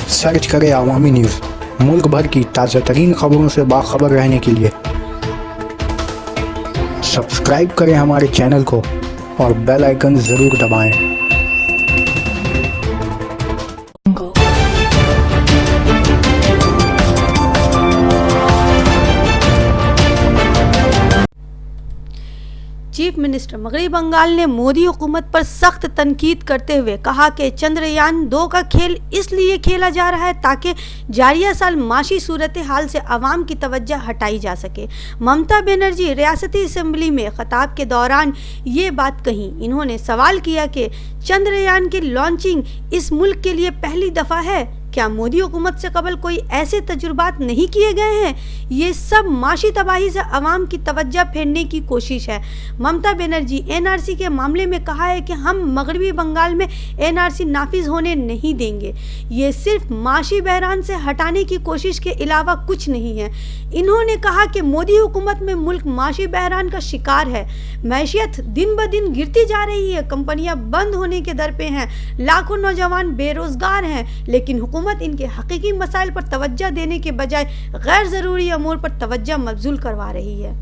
Search करें अवामी news. मुल्क भर की ताज़ा तरीन खबरों से बाखबर रहने के लिए सब्सक्राइब करें हमारे चैनल को और बेल आइकन ज़रूर दबाएं। चीफ मिनिस्टर मगरबी बंगाल ने मोदी हुकूमत पर सख्त तनकीद करते हुए कहा कि चंद्रयान-2 का खेल इसलिए खेला जा रहा है ताकि जारिया साल माशी सूरत हाल से अवाम की तवज्जो हटाई जा सके। ममता बनर्जी रियासती असम्बली में खिताब के दौरान ये बात कही। इन्होंने सवाल किया कि चंद्रयान की लॉन्चिंग इस मुल्क के लिए पहली दफ़ा है। क्या मोदी हुकूमत से कबल कोई ऐसे तजुर्बात नहीं किए गए हैं? ये सब माशी तबाही से अवाम की तवज्जो फेरने की कोशिश है। ममता बनर्जी एनआरसी के मामले में कहा है कि हम मगरबी बंगाल में एनआरसी नाफिज होने नहीं देंगे। ये सिर्फ माशी बहरान से हटाने की कोशिश के अलावा कुछ नहीं है। इन्होंने कहा कि मोदी हुकूमत में मुल्क माशी बहरान का शिकार है। मैशियत दिन ब दिन गिरती जा रही है, कंपनियां बंद होने के दर पे हैं, लाखों नौजवान बेरोजगार हैं, लेकिन हुकूमत इनके हकीकी मसाइल पर तवज्जो देने के बजाय गैर ज़रूरी अमूर पर तवज्जो मबज़ूल करवा रही है।